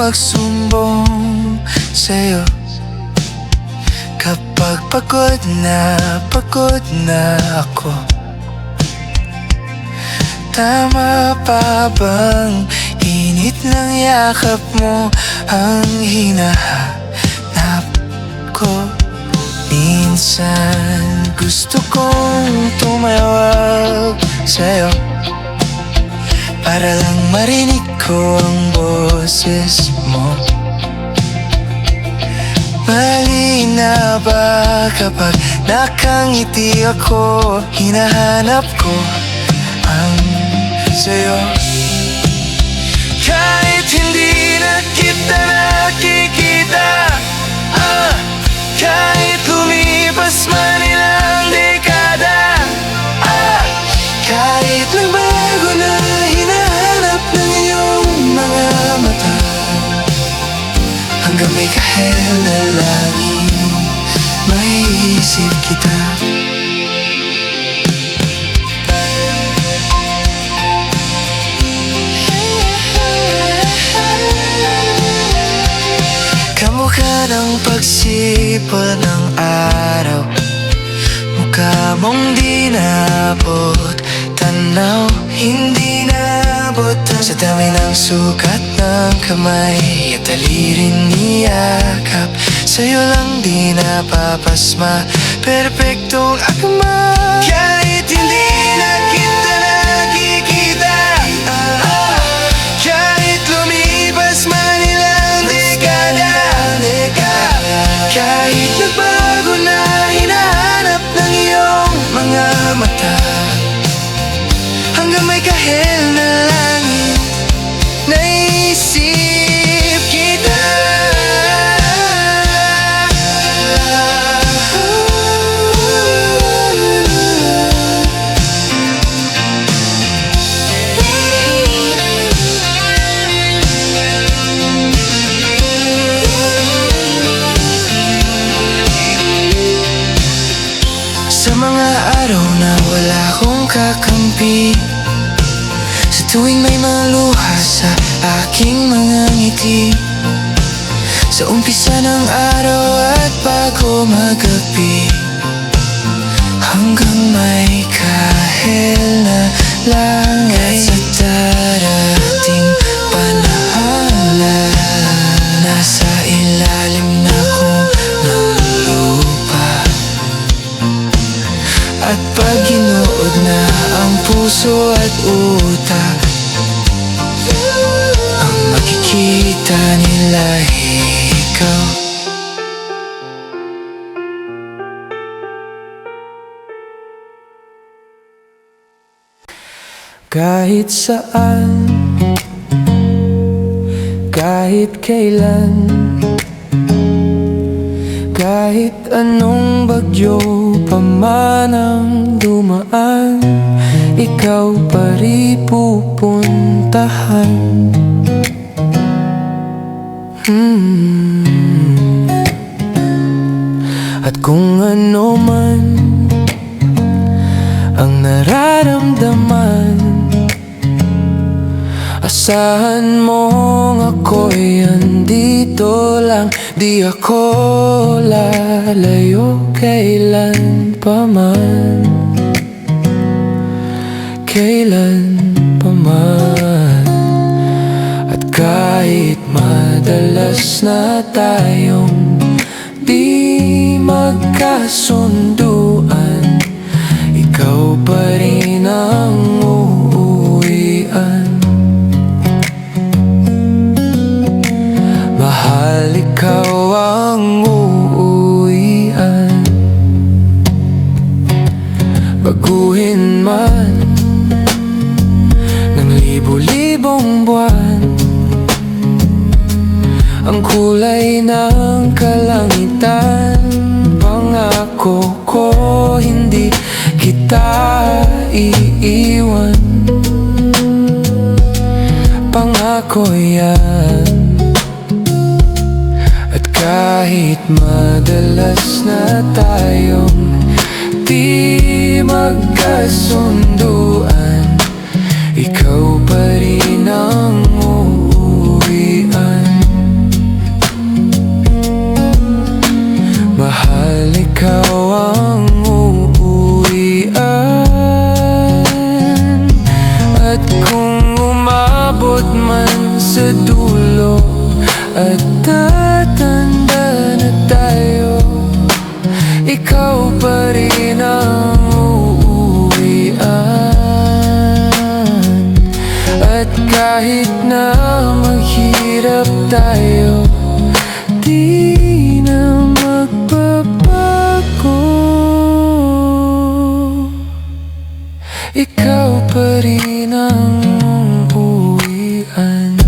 magsumbong sa'yo kapag pagod na ako. Tama pa bang init ng yakap mo ang hinahanap ko? Minsan gusto kong tumawag sa'yo para lang marinig ko ang boses mo. Mali na ba kapag nakangiti ako? Hinahanap ko ang sa'yo. Kahit hindi na kita nakikita, kahit lumipas man ilang dekada, kahit nagbago na hinahanap ng iyong mga mata, hanggang may kahel na langit maiisip kita. Kamukha ng pagsipol ng araw, mukha mong di naabot tanaw, hindi naabot sa dami ng sukat ng kamay at dalirin niyakap. Sa'yo lang di napapasma, perpektong akma. Kahit hindi na kita nakikita, kahit lumipas man ilang dekada, kahit nagbago na hinahanap ng iyong mga mata, hanggang may kahel na langit naisip kita. Sa mga araw na wala akong kakampi, sa tuwing may maluha sa aking mga ngiti, sa umpisa ng araw at bago magabi, hanggang may kahel na langit sa darating panahon, nasa ilalim na kong ng lupa. At pag ginuod na ang puso at utak, ang makikita nila ikaw. Kahit saan, kahit kailan, kahit anong bagyo pa man ang dumaan, ikaw pa rin pupuntahan. At kung ano man ang nararamdaman, asahan mong ako'y andito lang. Di ako lalayo kailan pa man, kailan pa man. At kahit madalas na tayong di magkasunduan, ikaw pa rin ang uuwian. Mahal, ikaw ang uuwian. Baguhin man ng libo-libong buwan ang kulay ng kalangitan, pangako ko hindi kita iiwan. Pangako yan. Kahit madalas na tayong di magkasunduan, ikaw pa rin ang uuwian. At tatanda na tayo, ikaw pa rin ang uuwian. At kahit na maghirap tayo, di na magbabago. Ikaw pa rin ang uuwian.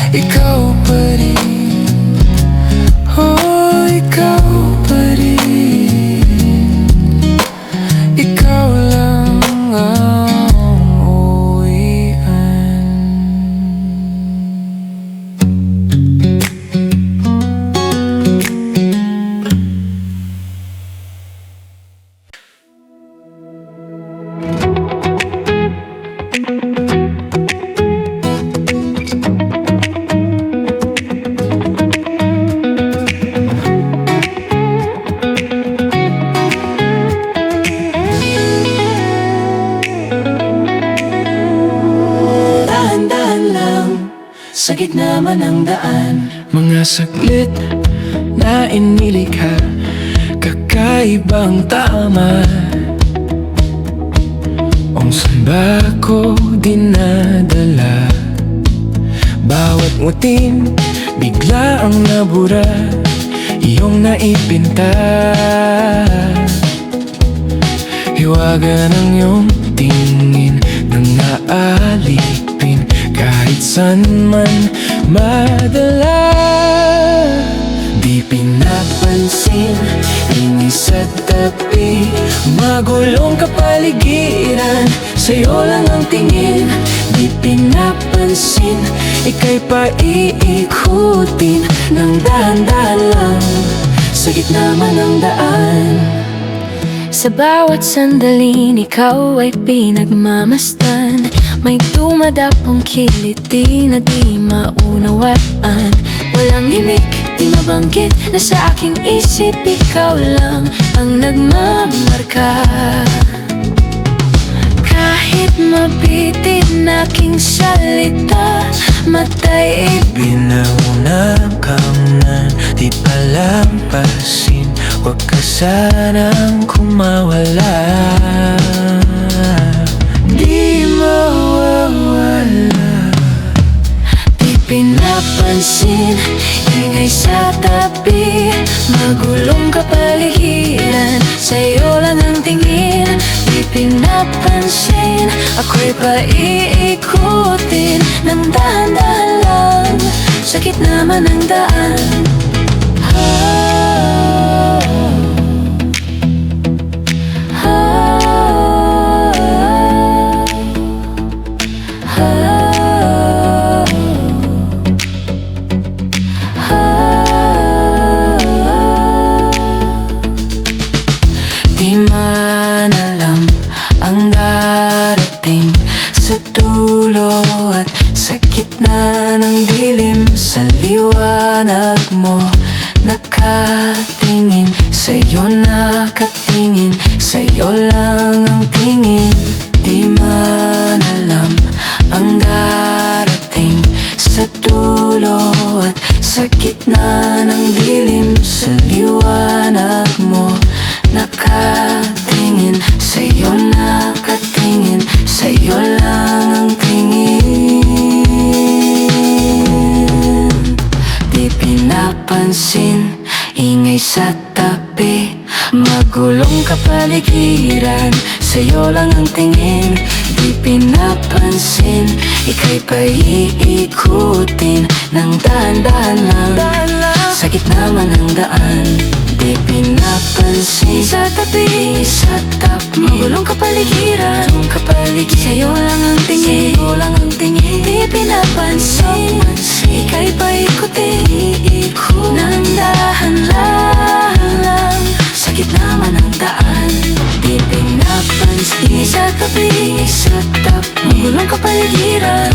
Ikaw pa rin, oh, ikaw pa rin. Ikaw lang ang uuwian. Sa gitna man ng daan, mga saglit na inilikha, kakaibang tama. Kung saan ba ko dinadala? Bawat ngutin, bigla ang nabura, iyong naipinta. Hiwaga ng iyong tingin, nang naalipin kahit saan man madala. Di pinapansin, ingay sa tabi, magulong kapaligiran, sa'yo lang ang tingin. Di pinapansin, ika'y paiikutin ng dahan-dahan lang, sa gitna man ng daan. Sa bawat sandaling ikaw ay pinagmamasdan, may dumadapong kiliti na di maunawaan. Walang himik, di mabanggit, na sa aking isip ikaw lang ang nagmamarka. Kahit mabitin aking salita, matay Binaunang kamnan, di palampasin, huwag ka sanang kumawala. Di mawawala. di pinapansin, ingay sa tabi, magulong kapaligiran, sa'yo lang ang tingin. Di pinapansin, ako'y paiikutin ng dahan-dahan lang, sa gitna man ng daan. Di man alam ang darating sa dulo at sa gitna ng dilim, sa liwanag mo nakatingin, sa'yo nakatingin, sa'yo lang ang tingin. Di man alam ang darating sa dulo at sa gitna ng dilim, sa liwanag mo nakatingin, sa'yo nakatingin, sa'yo lang ang tingin. Di pinapansin, ingay sa tabi, magulong kapaligiran, sa'yo lang ang tingin. Di pinapansin, ika'y paiikutin ng dahan-dahan lang, sa gitna man ng daan. Di pinapansin, sa tabi, sa tabi, magulong kapaligiran, sa'yo lang ang tingin, sa'yo lang ang tingin. Di pinapansin, ika'y paikutin ng dahan-dahan lang, sa gitna man ng daan. Di pinapansin, sa tabi, sa tabi, magulong kapaligiran,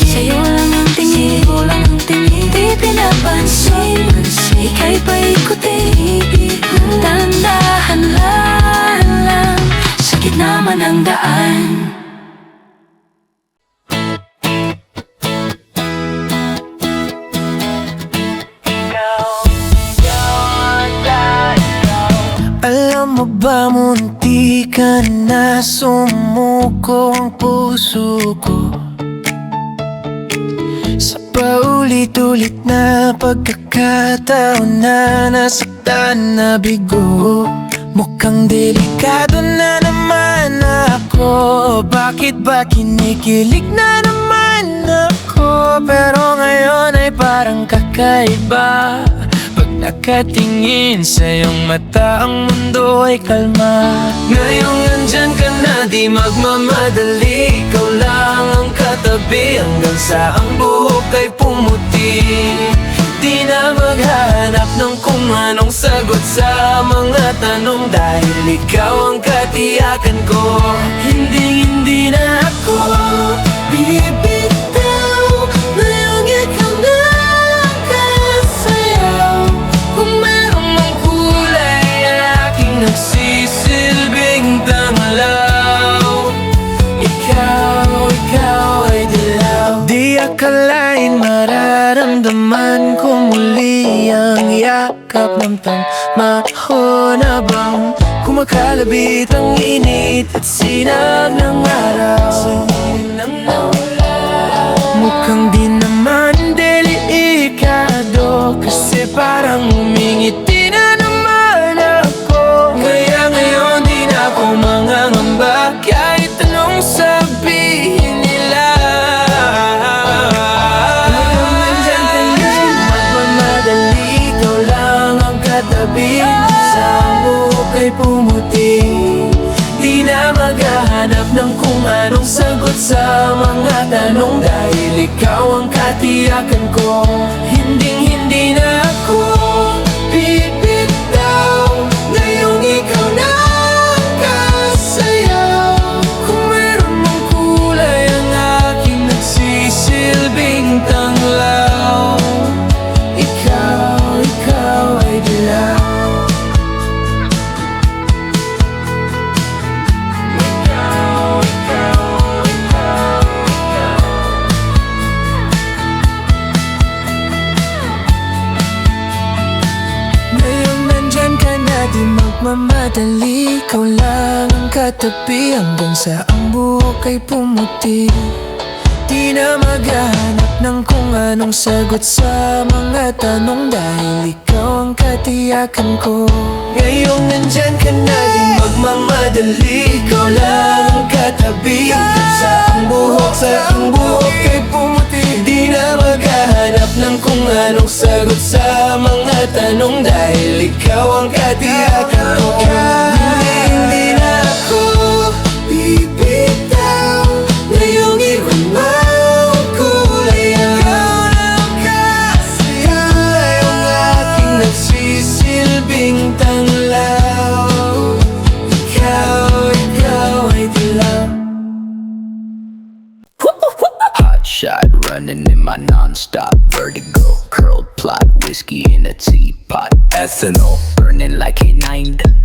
sa'yo lang ang tingin, sa'yo lang ang tingin. Di pinapansin, ika'y paikutin ng dahan-dahan lang, sa gitna man ng daan. Alam mo ba, munti ka na sumuko ang puso ko sa paulit-ulit na pagkakataon na nasaktan na bigo. Mukhang delikado na naman ako. Bakit ba kinikilig na naman ako? Pero ngayon ay parang kakaiba. Pag nakatingin sa iyong mata, ang mundo ay kalma. Ngayong nandyan ka na, di magmamadali. Ikaw lang ang katabi hanggang sa ang buhok ay pumuti. Di na maghanap ng kung anong sagot sa mga tanong, dahil ikaw ang katiyakan ko. Hindi na ako bibitaw. Ngayong ikaw na ang kasayaw. Kung meron mang kulay, aking nagsisilbing tanglaw. Ikaw ay dilaw. Di akalain mararamdaman ko muli ang yakap ng tangmahon, habang kumakalabit ang init at sinag ng araw. Mukhang di naman delikado, kasi parang umingiti na naman ako. Kaya ngayon di na ako mangangamba, kahit anong sabihin nila. Sa buhok ay pumuti. Di na maghahanap ng kung anong sagot sa mga tanong, dahil ikaw ang katiyakan ko. Hindi na ako bibitaw. Ngayong ikaw na ang kasayaw. Kung meron mang kulay, ang aking nagsisilbing tanglaw. Ikaw ay dilaw. Di magmamadali, ikaw lang ang katabi hanggang sa ang buhok ay pumuti. Di na maghahanap ng kung anong sagot sa mga tanong, dahil ikaw ang katiyakan ko. Ngayong nandyan ka na, di magmamadali, ikaw lang ang katabi hanggang sa ang buhok ay pumuti. Di na maghahanap ng kung anong sagot sa mga tanong, dahil ikaw ang katiyakan ko. Hindi na ako bibitaw. Ngayong ikaw na ang kulay, ikaw ang kasayaw. Ang aking nagsisilbing tanglaw. Ikaw ay dilaw. Shot running in my non-stop vertigo, curled plot, whiskey in a teapot, ethanol burning like a 9,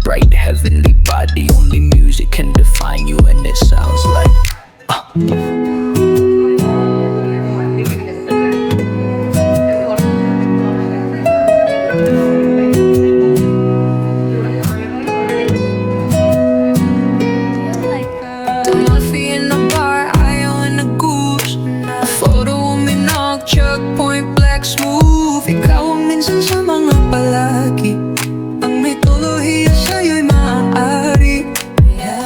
bright heavenly body. Only music can define you, and it sounds like checkpoint, black smooth. Ikaw ang minsan sa mga palagi, ang mitolohiya sa'yo'y maaari.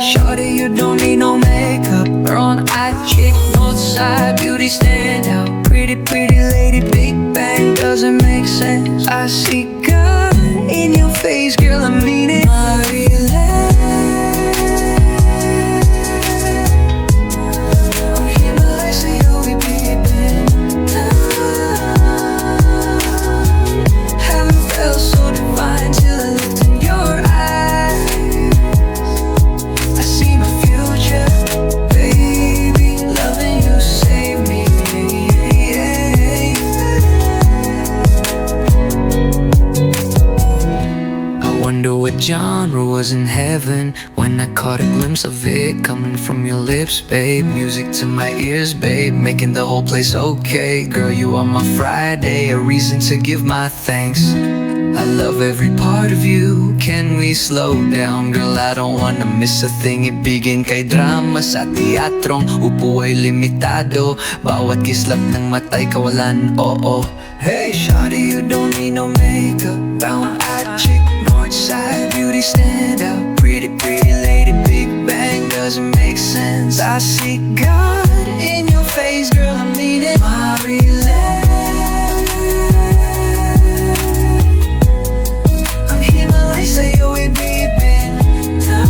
Shawty, you don't need no makeup, brown eyed chick, north side beauty stand out. Pretty lady, big bang doesn't make sense. I see God in your face, girl, I mean it. Genre was in heaven when I caught a glimpse of it coming from your lips, babe. Music to my ears, babe, making the whole place okay. Girl, you are my Friday, a reason to give my thanks. I love every part of you. Can we slow down? Girl, I don't wanna miss a thing. Ibigin kay drama sa teatrong upo ay limitado. Bawat kislap ng mata'y kawalan, oo. Hey, shawty, you don't need no makeup. Bound-eyed chick, Northside beauty stand out. Pretty, pretty lady, Big Bang doesn't make sense. I see God in your face, girl, I'm needing my relay. I'm Himalaya, say yo, we deep in down.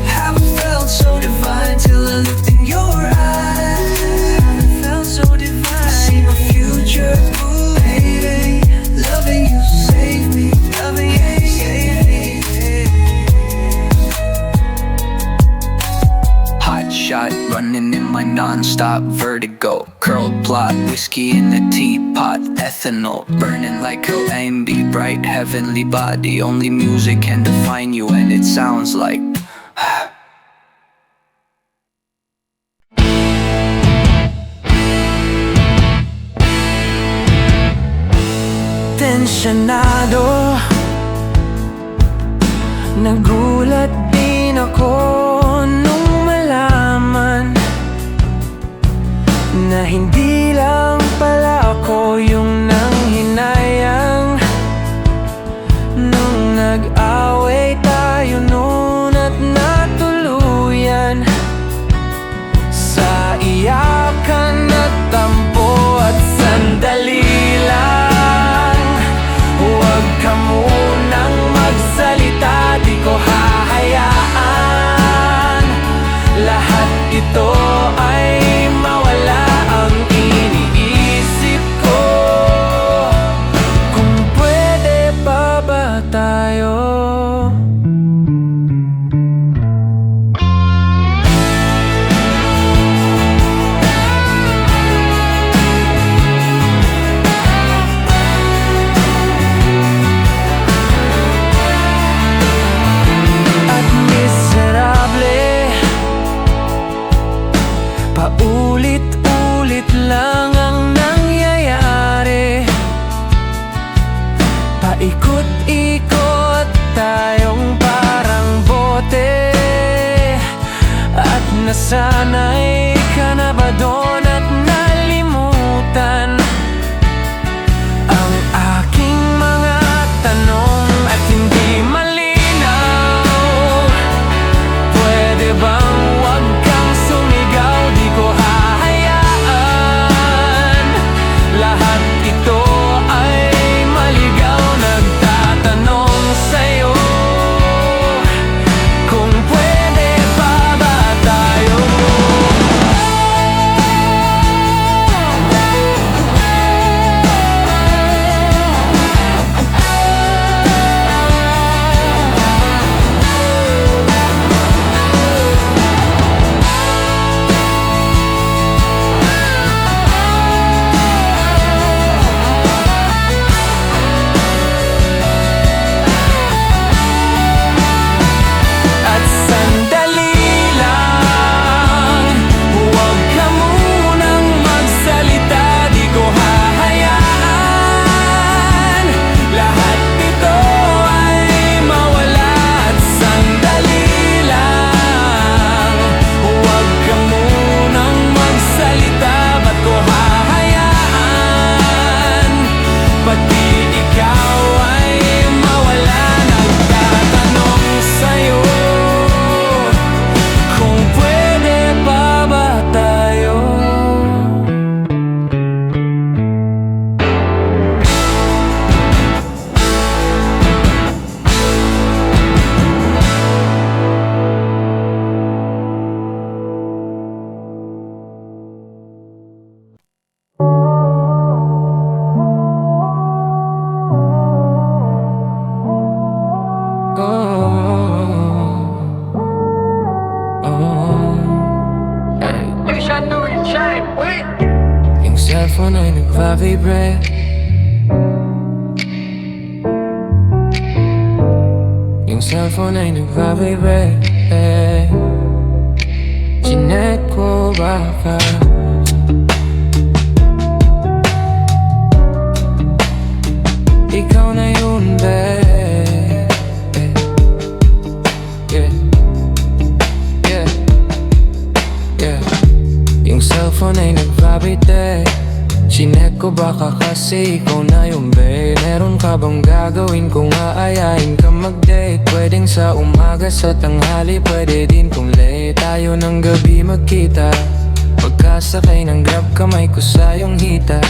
Haven't felt so divine till I looked in your eyes. Haven't felt so divine. I see my future, ooh, baby. Loving you, save me. Loving you, save me. Hot shot, running in my non-stop vertigo. Curled plot, whiskey in the teapot. Ethanol, burning like OMB. Bright heavenly body. Only music can define you, and it sounds like tensyonado. Nagulat din ako nung malaman na hindi lang pala ako yung nanghinayang. Nung nag-away tayo noon at natuluyan sa iyakan at tampo at sandali lang. Huwag ka munang magsalita, di ko hahayaan lahat ito ay mawala. Ang iniisip ko, kung pwede pa ba tayo? At miserable, paulit-ulit lang ang nangyayari. Paikot-ikot tayong parang bote. At nasanay ka na ba doon at nalimutan ang aking mga tanong at hindi malinaw? Pwede bang wag kang sumigaw? Di ko hahayaan lahat ito ay maligaw. Nagtatanong sa'yo kung pwede pa ba tayo? At sandali lang, huwag ka munang magsalita, di ko hahayaan lahat ito ay mawala. At sandali lang, huwag ka munang magsalita, ba't ko hahayaan pati ikaw ay mawala? Nagtatanong sa'yo kung pwede pa ba tayo? Yung cellphone ay nagpa-vibrate. Yung cellphone ay nagpa-vibrate. Chinek ko baka babe. Yeah, yeah, yeah. Yung cellphone ay nag-vibrate. Chinek ko baka kasi ikaw na yung babe. Meron ka bang gagawin kung aayain ka mag-date? Pwedeng sa umaga, sa tanghali, pwede din kung late. Tayo ng gabi magkita, pagkasakay ng grab, kamay ko sa iyong hita.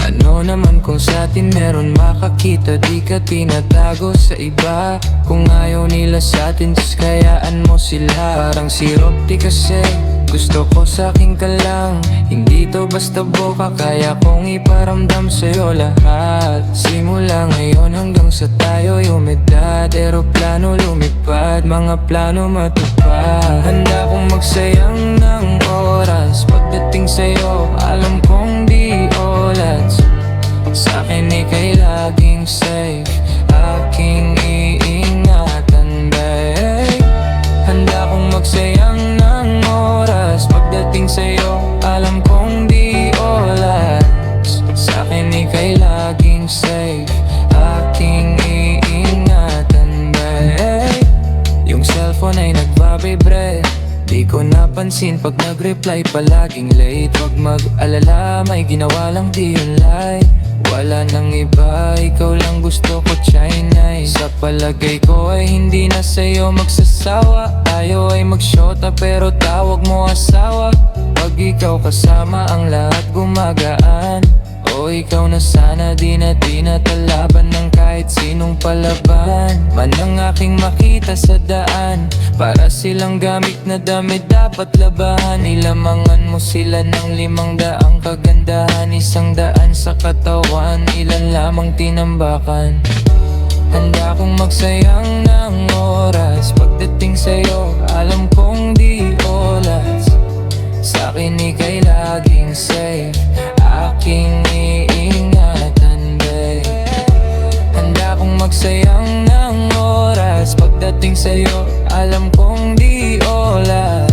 Ano naman kung sa atin meron makakita, di ka tinatago sa iba. Kung ayaw nila sa atin, just kayaan mo sila. Parang sirop di kasi, gusto ko sa'kin ka lang. Hindi to basta boka, kaya kong iparamdam sa'yo lahat. Simula ngayon hanggang sa tayo'y umedad, eroplano lumipad, mga plano matupad. Handa kong magsayang ng oras, pagdating sa'yo alam kong di oras. Sa'kin ika'y laging safe, aking iingatan babe. Handa kong magsayang ng oras, pagdating sa'yo alam kong di oras. Sa'kin ika'y laging safe, aking iingatan babe. Yung cellphone ay nagbabibre, di ko napansin pag nag-reply palaging late. Huwag mag-alala, may ginawa lang di yun like. Wala nang iba, ikaw lang gusto ko China. Sa palagay ko ay hindi na sa'yo magsasawa. Tayo ay magsyota pero tawag mo asawa. Pag ikaw kasama ang lahat gumagaan. O ikaw na sana, di na tinatalaban ng kahit sinong palaban man ang aking makita sa daan. Para silang gamit na damit dapat labahan. Ilamangan mo sila ng 500 kagandahan, 100 sa katawan, ilan lamang tinambakan. Handa kong magsayang ng oras, pagdating sa'yo alam kong di oras. Sa'kin ika'y laging safe, aking iingatan babe. Handa kong magsayang ng oras, pagdating sa'yo alam kong di oras.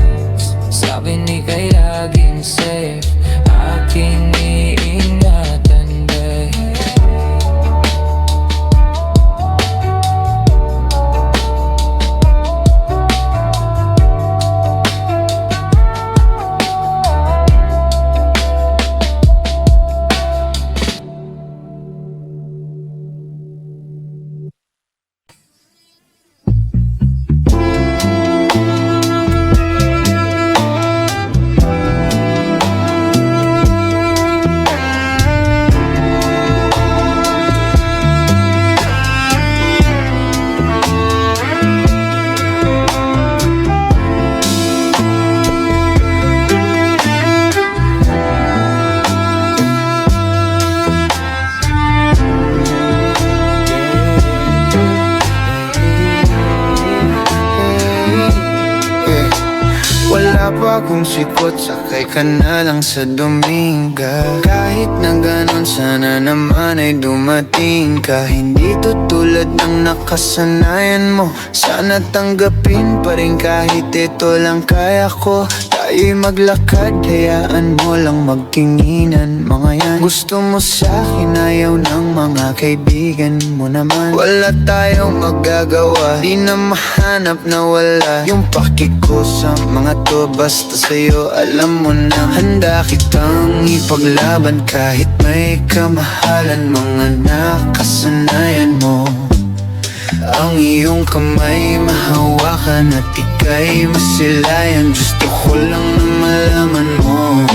Sa'kin ika'y laging safe, aking iingatan babe. Wala pa akong sikot, sakay ka na lang sa Dominga. Kahit na ganon, sana naman ay dumating ka. Hindi to tulad ng nakasanayan mo, sana tanggapin pa rin kahit ito lang kaya ko. Tayo'y maglakad, hayaan mo lang magtinginan. Mga yan, gusto mo sa'kin, ayaw ng mga kaibigan mo naman. Wala tayong magagawa, di na mahanap na wala yung paki ko sa mga to. Basta sa'yo alam mo na handa kitang ipaglaban. Kahit may kamahalan, mga nakasanayan mo. Ang iyong kamay mahawakan at ika'y masilayan. Gusto ko lang na malaman mo,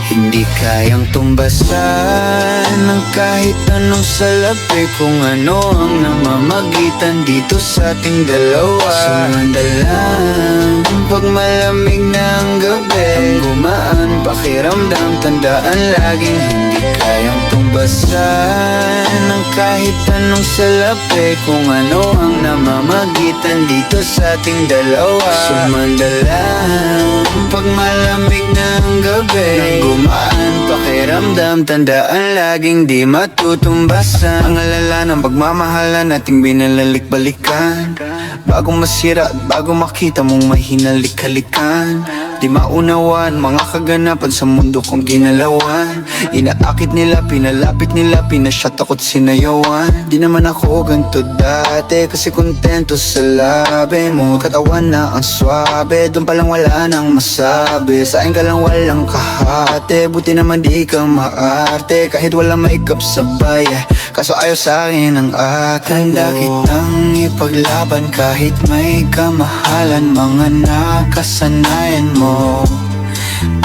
hindi kayang tumbasan ng kahit anong salapi. Kung ano ang namamagitan dito sa ating dalawa. Sumandalang pag malamig na ang gabi, ang gumaan pakiramdam, tandaan laging hindi kayang tumbasan ng kahit anong salapi. Kung ano ang namamagitan dito sa ating dalawa. Sumandalang pag malamig na ang gabi, ang gumaan pakiramdam, tandaan laging di matutumbasan. Ang alala ng pagmamahalan nating binalalik-balikan. Bago masira at bago makita mong may hinalik-halikan. Di maunawan, mga kaganapan sa mundo kong ginalawan. Inaakit nila, pinalapit nila, pinasyat ako't sinayawan. Di naman ako ganito dati, kasi kontento sa labi mo. Katawan na ang swabe, doon palang wala nang masabi. Sa akin ka lang walang kahate, buti naman di ka maarte. Kahit wala maikap sabay, kaso ayaw sa akin ang akin. Handa kitang ipaglaban kahit may kamahalan. Mga nakasanayan mo,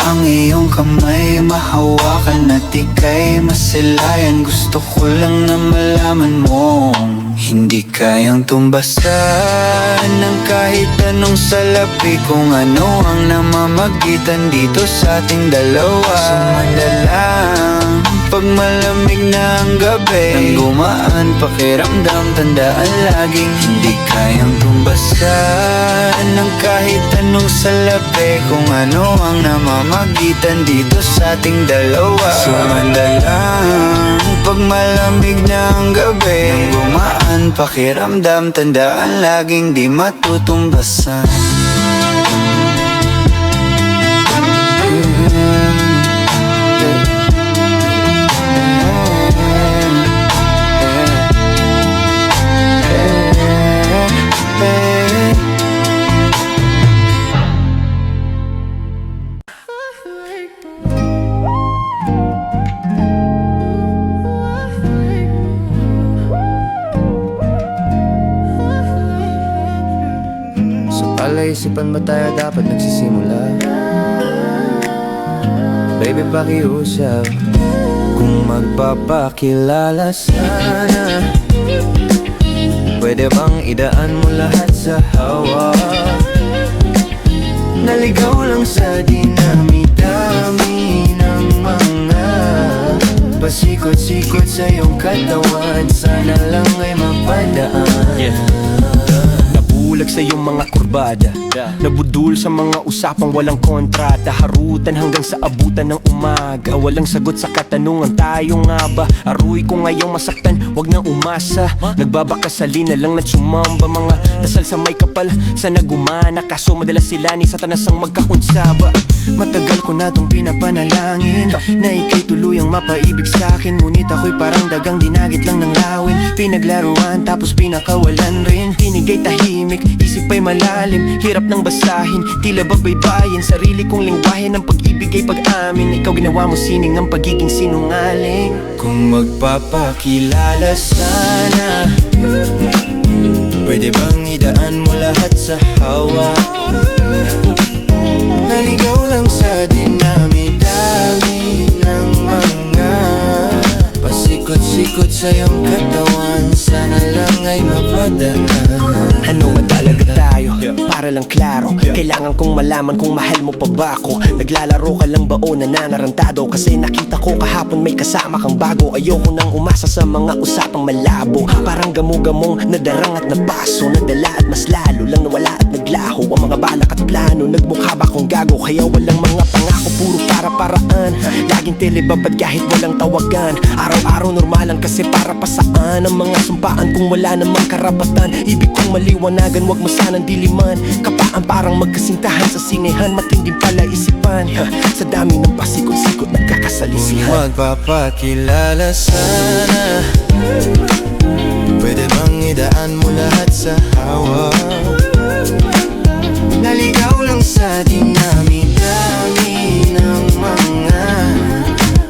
ang iyong kamay mahawakan at ika'y masilayan. Gusto ko lang na malaman mo, hindi kayang tumbasan ng kahit anong salapi. Kung ano ang namamagitan dito sa ating dalawa. Sumadalang pag malamig na ang gabi, nang gumaan pakiramdam, tandaan laging hindi kayang tumbasan ng kahit anong salapi. Kung ano ang namamagitan dito sa ating dalawa. Sumadalang pag malamig na ang gabi, nang gumaan pakiramdam, tandaan laging di matutumbasan. Palaisipan ba tayo dapat nagsisimula? Baby, pakiusap kung magpapakilala sana. Pwede bang idaan mo lahat sa hawak? Naligaw lang sa dinami-dami ng mga pasikot-sikot sa iyong katawan. Sana lang ay mapadaan. Bulag sa iyong mga kurbada, nabudul sa mga usapang walang kontrata. Harutan hanggang sa abutan ng umaga, walang sagot sa katanungan, tayo nga ba? Aruy ko ngayong masaktan, wag nang umasa. Nagbabakasalin na lang na sumamba, mga dasal sa may kapal, sana gumana. Kaso madalas sila ni Satanas ang magkakunsaba. Matagal ko na tong pinapanalangin na ika'y tuluyang mapaibig sa'kin. Ngunit ako'y parang dagang dinagit lang ng lawin. Pinaglaruan tapos pinakawalan rin. Tinigay tahimik, isip ay malalim, hirap nang basahin, tila babaybayin. Sarili kong lingwahe ng pag-ibig ay pag-amin. Ikaw ginawa mo sining ng pagiging sinungaling. Kung magpapakilala sana, pwede bang idaan mo lahat sa hawak? Naligaw lang sa dinami-dami ng mga pasikot-sikot sa iyong katawan. Sana lang ay mapadaan. Ano man talaga tayo, para lang klaro. Kailangan kong malaman kung mahal mo pa ba ako. Naglalaro ka lang ba o nananarantado? Kasi nakita ko kahapon may kasama kang bago. Ayoko nang umasa sa mga usapang malabo. Parang gamo-gamong nadarang at napaso, nadala at mas lalo lang nawala at naglaho. Ang mga balak at plano, nagmukha ba kong gago? Kaya walang mga pangako, puro para-paraan. Laging telebabad kahit walang tawagan. Araw-araw normalan kasi para pa saan ang mga sumpaan kung wala namang karapatan. Ibig kong maliwanagan, wag mo sanang diliman. Kapaan parang magkasintahan sa sinehan, matinding pala isipan. Sa dami ng pasikot-sikot nagkakasalisihan. Magpapakilala sana, pwede bang idaan mo lahat sa hawak? Naligaw lang sa dinami-dami ng mga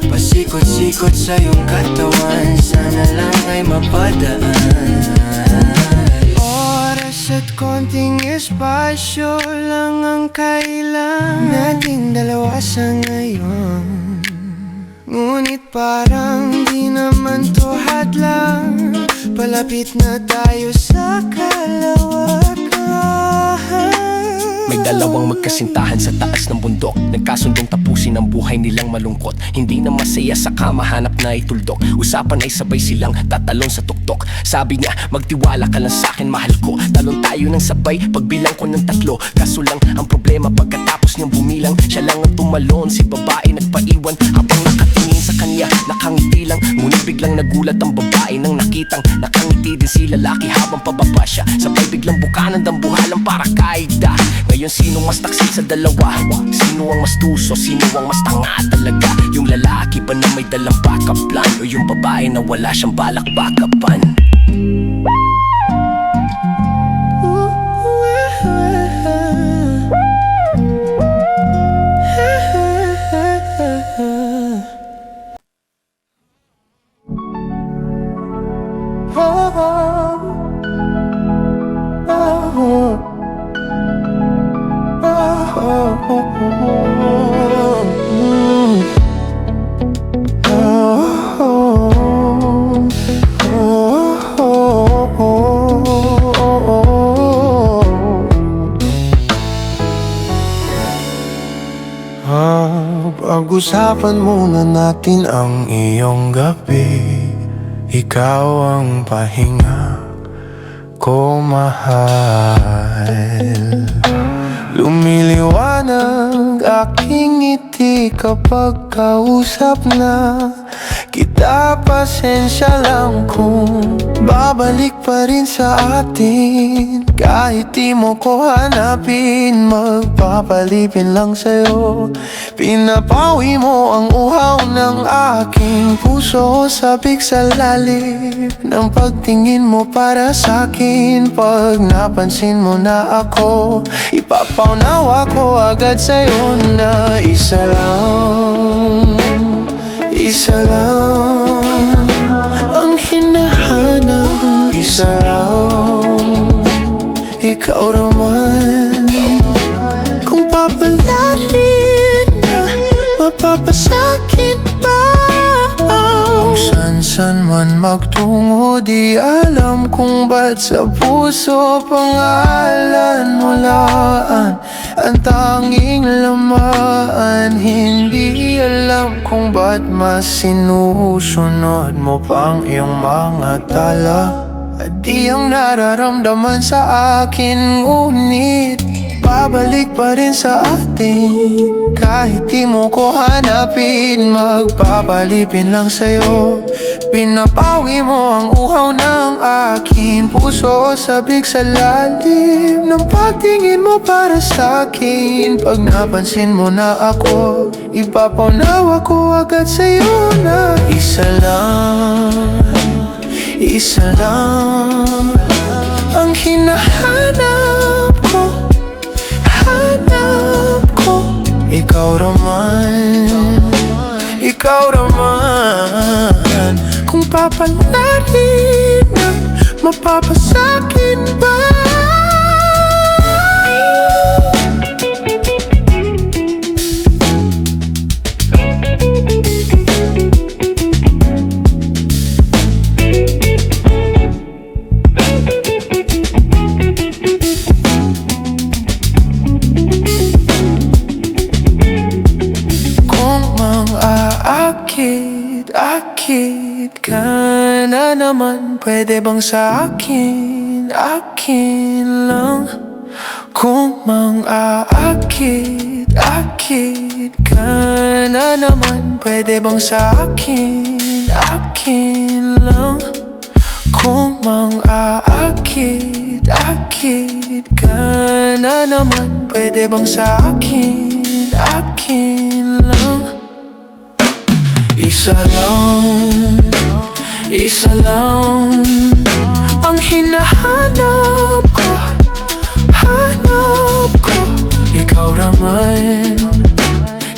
pasikot-sikot sa iyong katawan. Sana lang ay mapadaan. Oras at konting espasyo lang ang kailangan nating dalawa sa ngayon. Ngunit parang di naman to hadlang, palapit na tayo sa kalawakan. May dalawang magkasintahan sa taas ng bundok, nagkasundong tapusin ang buhay nilang malungkot. Hindi na masaya sa kama, hanap na ituldok. Usapan ay sabay silang tatalon sa tuktok. Sabi niya, magtiwala ka lang sa'kin, mahal ko. Talon tayo ng sabay, pagbilang ko ng 3. Kaso lang, ang problema pagkatapos niyang bumilang, siya lang ang tumalon, si babae nagpaiwan. Habang nakatingin sa kanya, nakangiti lang. Ngunit biglang nagulat ang babae nang nakitang nakangiti din si lalaki habang pababa siya. Sabay biglang buka ng dambuhalang para kaida. Ngayon sinong mas taksil sa dalawa? Sino ang mas tuso? Sino ang mas tanga talaga? Yung lalaki ba na may dalang backup plan? O yung babae na wala siyang balak backupan? Pag-usapan muna natin ang iyong gabi. Ikaw ang pahinga ko, mahal. Lumiliwanag aking ngiti kapag kausap na kita. Pasensya lang kung babalik pa rin sa atin. Kahit di mo ko hanapin, magpapalipin lang sa'yo. Pinapawi mo ang uhaw ng aking puso. Sabik sa lalim ng pagtingin mo para sa'kin. Pag napansin mo na ako, ipapaunawa ko agad sa'yo na isa lang ang hinahanap. Isa lang, ikaw naman. Kung papalarin na, mapapasakin ba? Kung san-san man magtungo, di alam kung ba't sa puso pangalan mo laan ang tanging lamaan. Hindi alam kung ba't mas sinusunod mo pang iyong mga tala. At di ang nararamdaman sa akin, ngunit babalik pa rin sa atin. Kahit di mo ko hanapin, magpapalipin lang sa'yo. Pinapawi mo ang uhaw ng aking puso. Sabik sa lalim ng pagtingin mo para sa'kin. Pag napansin mo na ako, ipapaunawa ko agad sa'yo na isa lang ang hinahanap ko. Ikaw naman. Kung papalarin na, mapapasakin ba? Akit ka na naman, pwede bang sa akin? Akin lang. Kung mang-aakit ka na naman, pwede bang sa akin? Akin lang. Kung mang-aakit ka na naman, pwede bang sa akin? Akin lang. Isa lang ang hinahanap ko.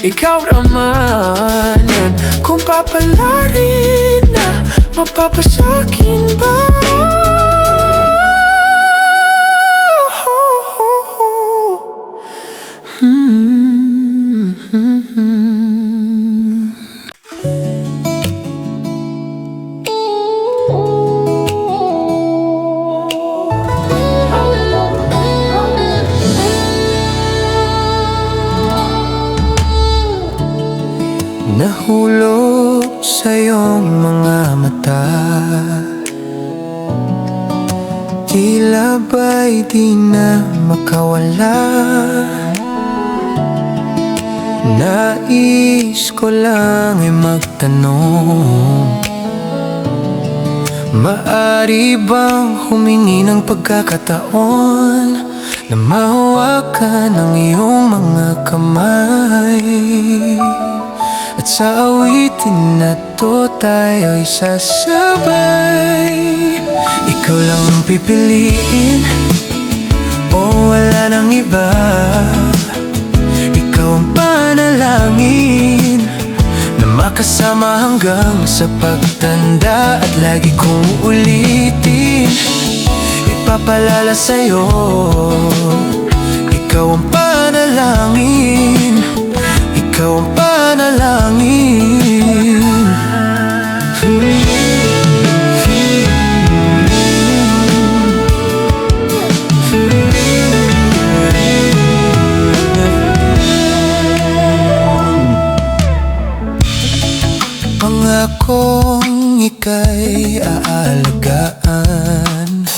Ikaw naman yan. Kung papalarin na, mapapasakin ba? Nahulog sa iyong mga mata, tila ba'y di na makawala. Nais ko lang ay magtanong, maari bang humingi ng pagkakataon na mahawakan ang iyong mga kamay. At sa awitin na to tayo'y sasabay. Ikaw lang ang pipiliin, o wala nang iba. Ikaw ang panalangin na makasama hanggang sa pagtanda. At lagi kong ulitin, ipapalala sa'yo. Ikaw ang panalangin, ikaw ang panalangin. Pangakong ika'y aalagaan,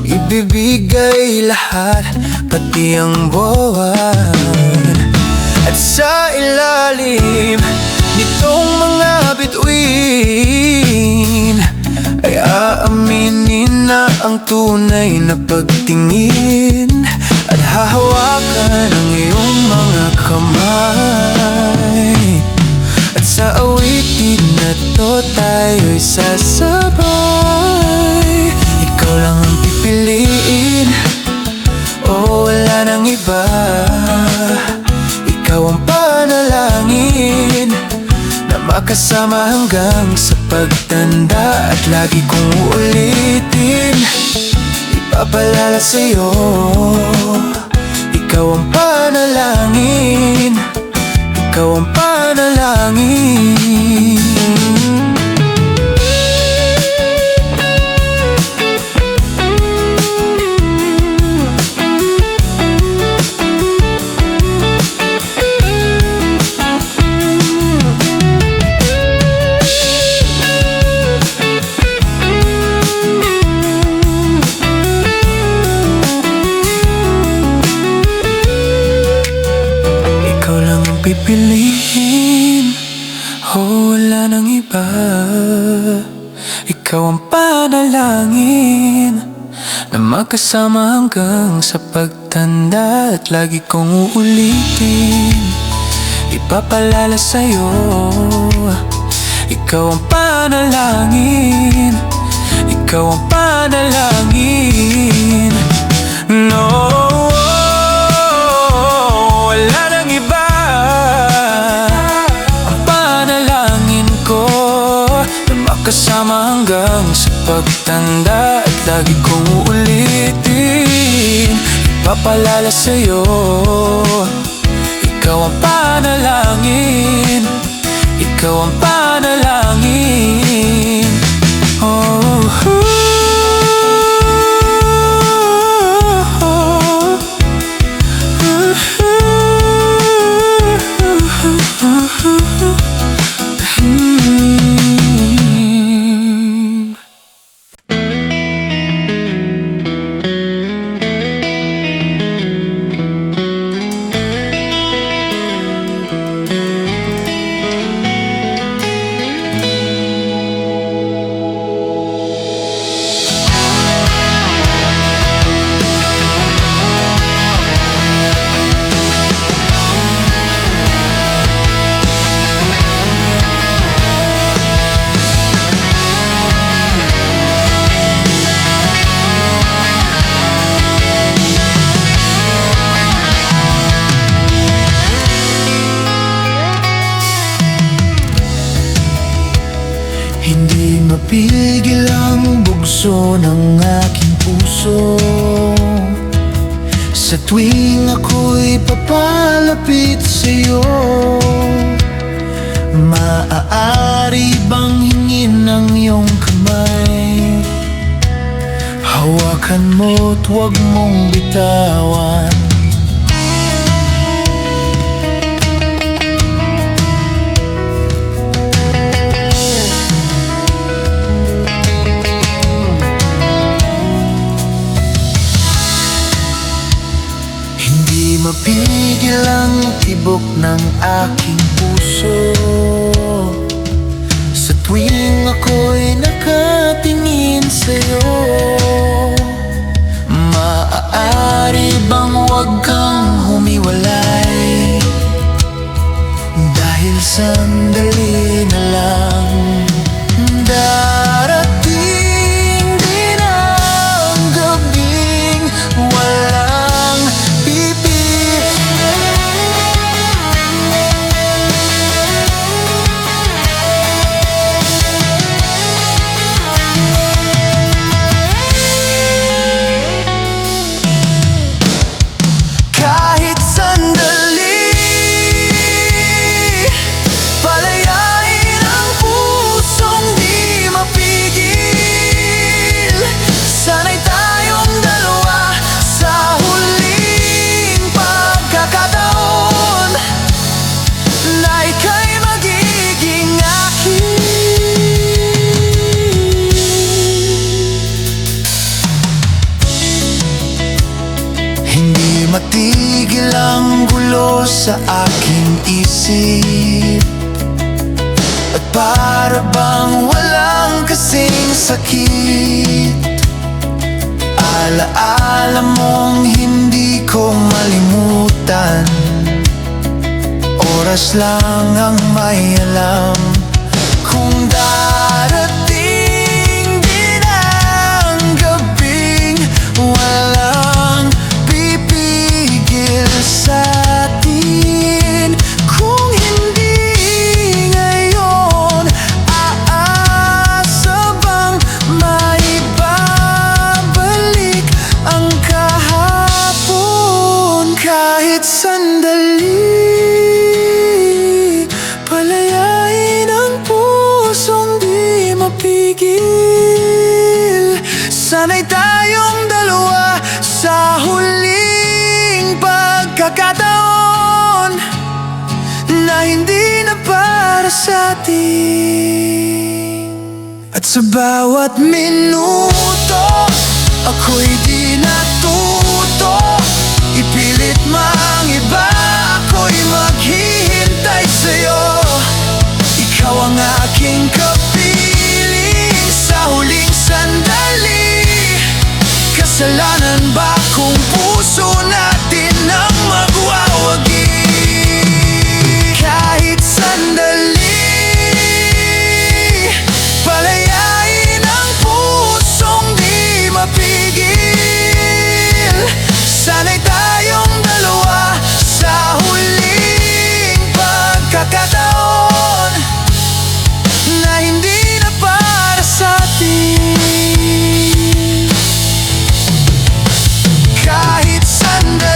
ibibigay lahat, pati ang buwan. At sa ilalim nitong mga bituin ay aaminin na ang tunay na pagtingin. At hahawakan ang iyong mga kamay. At sa awitin na to tayo'y sasabay. Ikaw lang ang pipiliin, o wala nang iba. Ikaw ang panalangin na makasama hanggang sa pagtanda. At lagi kong uulitin, ipapalala sa'yo. Ikaw ang panalangin, ikaw ang panalangin. Pipiliin, o wala nang iba. Ikaw ang panalangin na magkasama hanggang sa pagtanda. At lagi kong uulitin, ipapalala sa'yo. Ikaw ang panalangin, ikaw ang panalangin. No, wala nang iba. Kasama hanggang sa pagtanda. At lagi kong uulitin, ipapalala sa'yo. Ikaw ang panalangin, ikaw ang panalangin. Oh, hindi mapigil ang bugso ng aking puso. Sa tuwing ako'y papalapit sa'yo, maaari bang hingin ang iyong kamay? Hawakan mo't huwag mong bitawan. Mapigil ang tibok ng aking puso. Sa tuwing ako'y nakatingin sa'yo, maaari matigil ang gulo sa aking isip. At para bang walang kasing sakit, alaala mong hindi ko malimutan. Oras lang ang may alam kung darating din ang gabing walang pipigil sa atin. Kung hindi ngayon, aasa bang maibabalik ang kahapon? Kahit sandali, palayain ang pusong di mapigil. Sana'y tayong dalawa sa huling pagkakataon na hindi na para sa atin. At sa bawat minuto, ako'y di natuto ipilit mang iba, ako'y maghihintay sa'yo. Ikaw ang aking kapiling sa huling sandali. Kasalanan ba kung puso natin ang magwawagi? Kahit sandali, palayain ang pusong di mapigil. Sana'y tayong dalawa sa huling pagkakataon na hindi na para sa atin. Kahit sandali,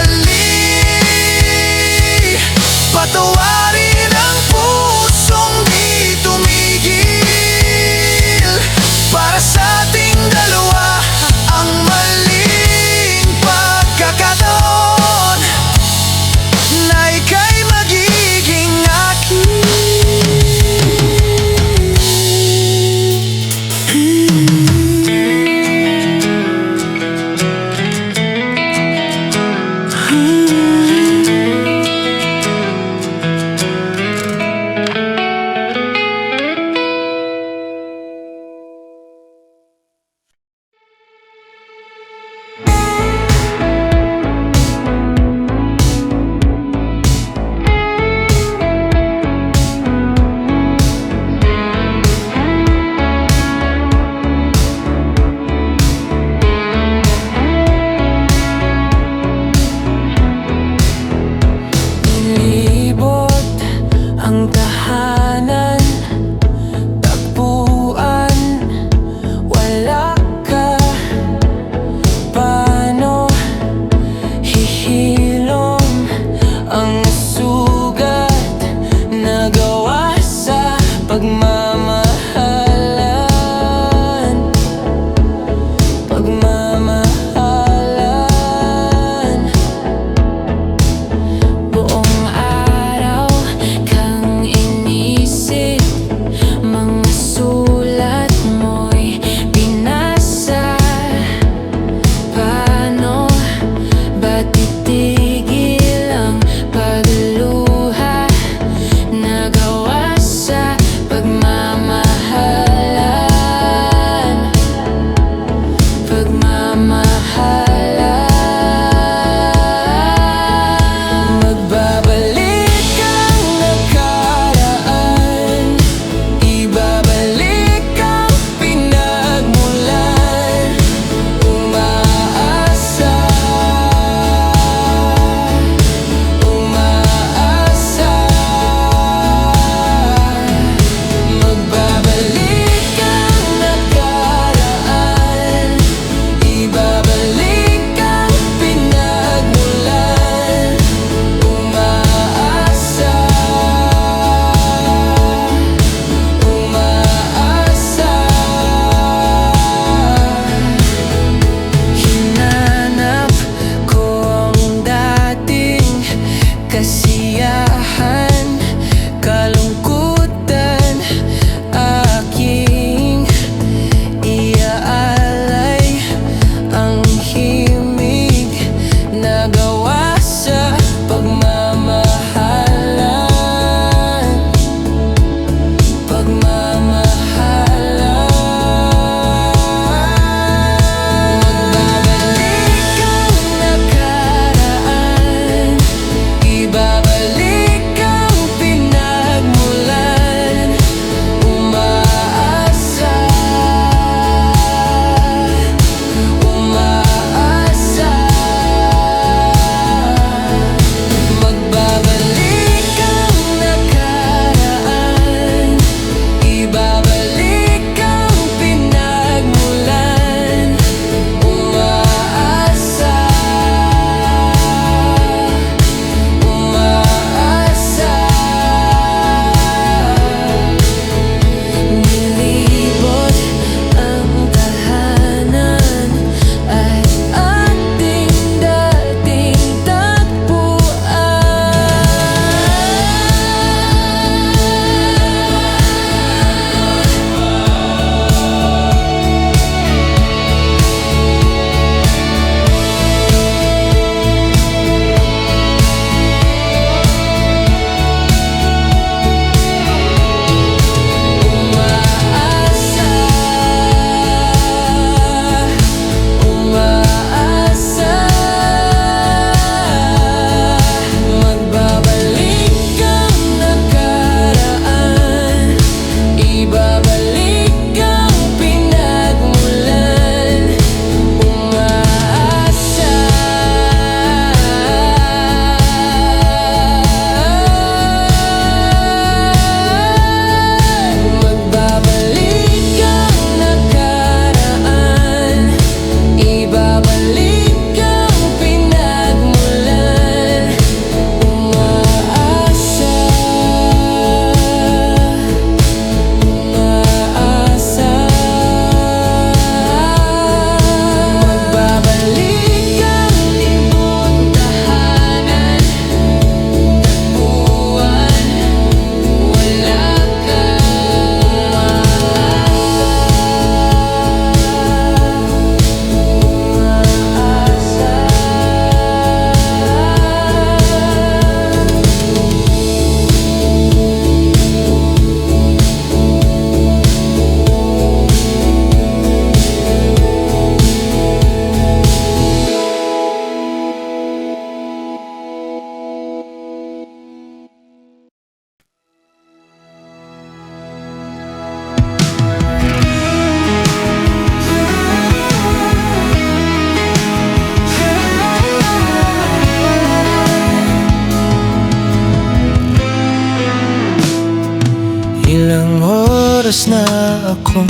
oras na akong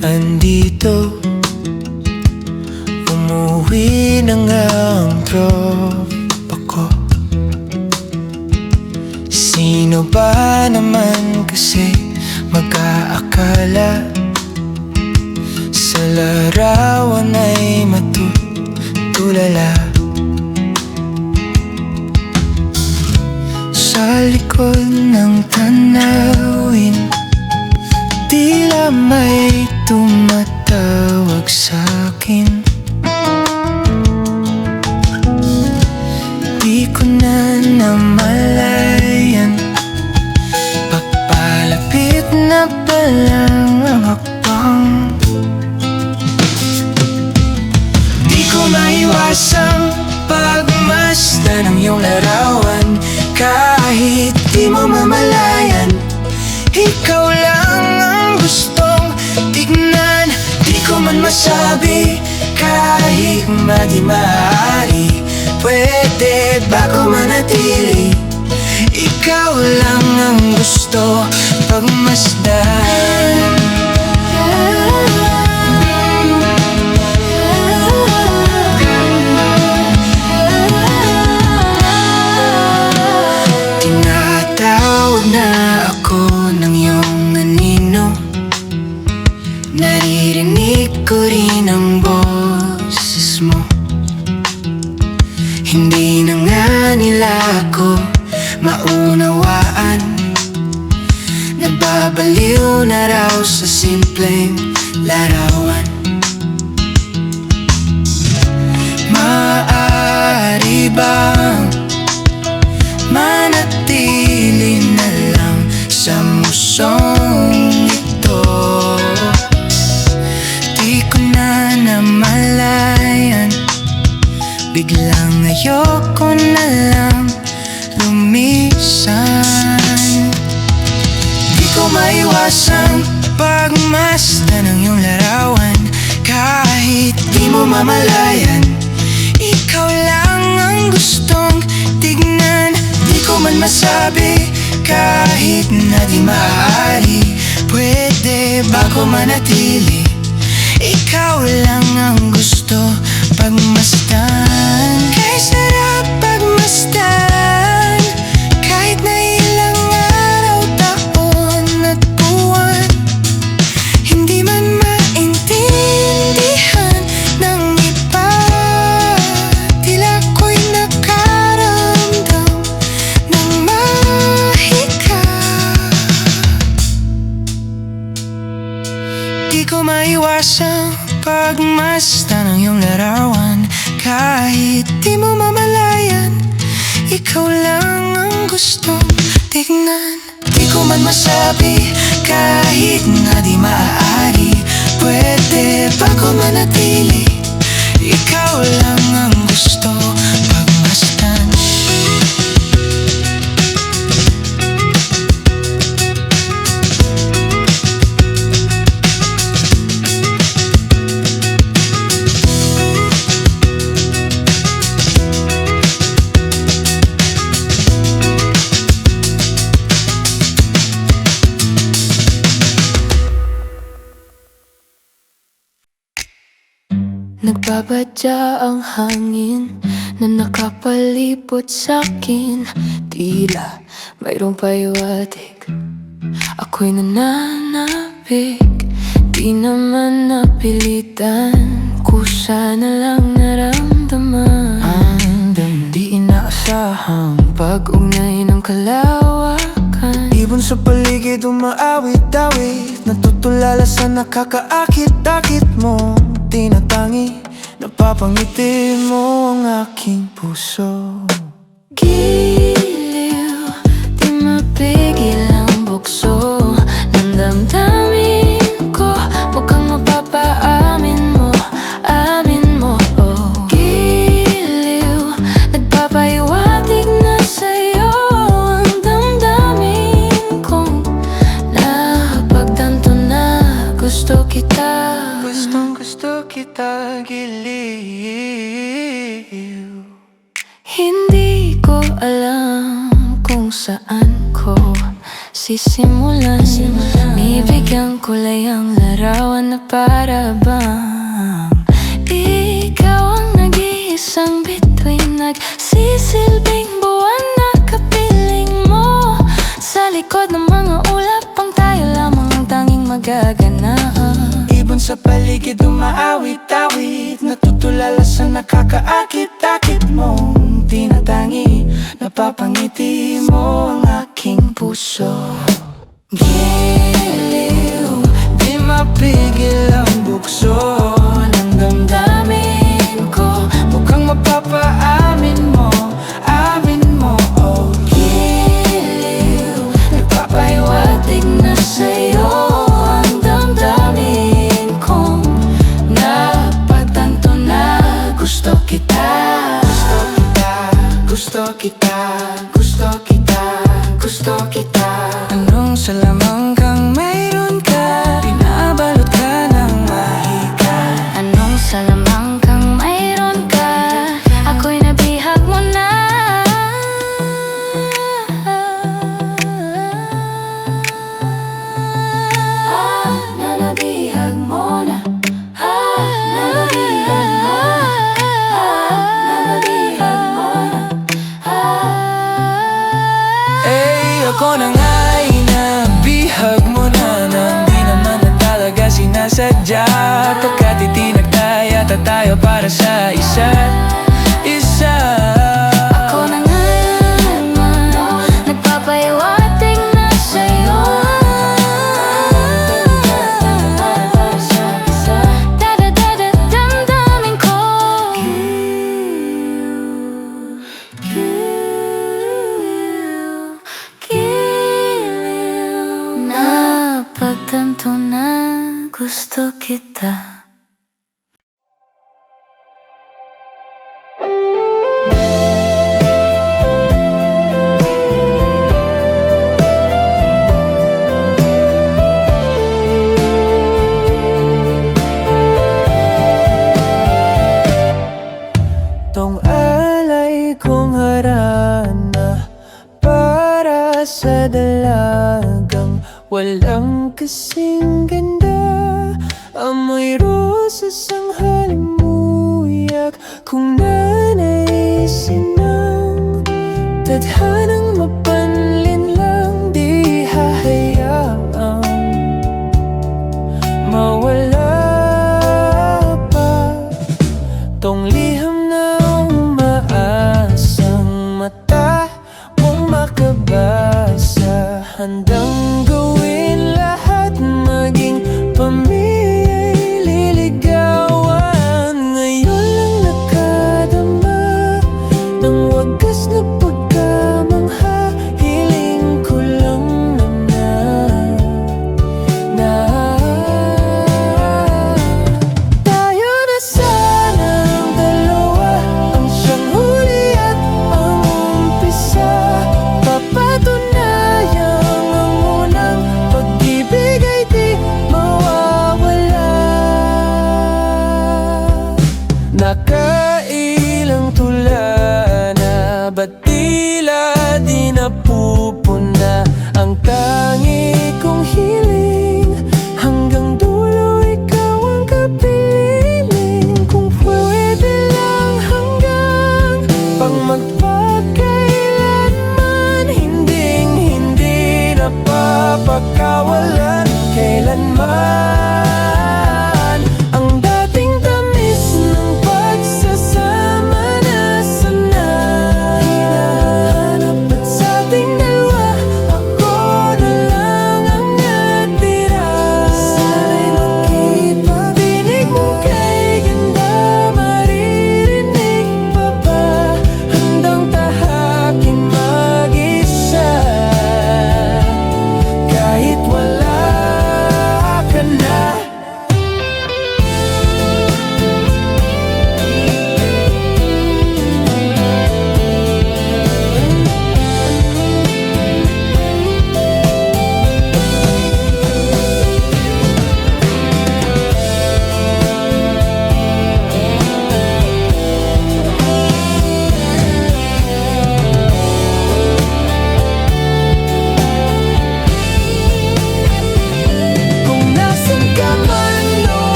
andito. Umuwi na nga ang tropa ko. Sino ba naman kasi mag-aakala sa larawan ay matutulala? Sa likod ng tanawin, tila may tumatawag sa'kin. Di ko na namalayan, papalapit na palang ang hakbang. Di ko maiwasang pagmasdan ng iyong larawan. Kahit di mo mamalayan, ikaw lang ang gustong tignan. Di ko man masabi, kahit di maaari, pwede ba ko manatili? Ikaw lang ang gusto pagmasdan. Tinatawag na ako ng iyong anino, naririnig ko rin ang boses mo. Hindi na nga nila ako maunawaan, nababaliw na raw sa simpleng larawan. Maaari bang manatili na lang sa musong ito? Di ko na namalayan, biglang ayoko na lang lumisan. Di ko maiwasang pagmasdan ng iyong larawan. Kahit di mo mamalayan, ikaw lang ang gustong tignan. Di ko man masabi, kahit na di maaari, pwede ba ko manatili? Ikaw lang ang gusto pagmasdan. Kay sarap pagmasdan, kahit na ilang araw, taon at buwan. Hindi man maintindihan ng iba, tila ko'y nakaramdam ng mahika. Di ko maiwasang pagmasdan ng iyong larawan. Kahit di mo mamalayan, ikaw lang ang gustong tignan. Di ko man masabi, kahit nga di maaari, pwede ba ko manatili? Ikaw lang ang gusto pagmasdan. Nagbabadya ang hangin na nakapalibot sa'kin. Tila mayroong pahiwatig, ako'y nananapig. Di naman napilitan, kusa na lang naramdaman. Ang di inaasahang pag-ugnay ng kalawakan. Ibon sa paligid umaawit-awit, natutulala sa nakakaakit-akit mo. Tinatangi, napapangiti mo ang aking puso. Giliw, di mapigil ang bukso ng damdamin ko. Mukhang mapapaamin mo, amin mo. Oh, giliw, nagpapahiwatig na sa'yo ang damdamin kong nakapagtanto na gusto kita. Gusto kita, giliw. Hindi ko alam kung saan ko sisimulan. Bibigyan kulay ang larawan na para bang ikaw ang nag-iisang bituin, nagsisilbing buwan na kapiling mo. Sa likod ng mga ulap pang tayo lamang ang tanging magaganaan. Ibon sa paligid umaawit-awit, natutulala sa nakakaakit-akit mong tinatangi. Napapangiti mo ang aking puso. Giliw, di mapigil ang bukso ng damdamin ko. Mukhang mapapaamin mo, amin mo. Oh, giliw, nagpapahiwatig na sa'yo ang damdamin kong napatanto na gusto kita. Gusto kita, gusto kita, gusto kita. Anong salamang kang mayroon ka? Pinabalot ka ng mahika. Anong salamang kang mayroon ka? Ako'y nabihag mo na. Nabihag mo na. Nabihag mo na. Nabihag mo na. Ako na nga'y nabihag mo na nang di naman na talaga sinasadya. Pagkat itinagtaya tayo para sa isa't isa. Ako na nga naman, nagpapahiwatig na sa'yo. Damdamin ko napagtanto na gusto kita. Tong alay kong harana para sa dalagang walang kasing ganda. Amoy rosas ang halimuyak kung nanaisin ng tadhanang mapanlin lang. Di hahayaang mawala pa tong liham na umaasang mata mong makabasa. Handang gawin lahat, maging pamilya'y liligawan. Ngayon lang nakadama ng wagas na pagkamangha. Hiling ko lang naman na tayo na sanang dalawa, ang siyang huli at ang umpisa. Papatunayang ang unang pag-ibig ay di mawawala. Nakailang tula na ba't tila di napupunta?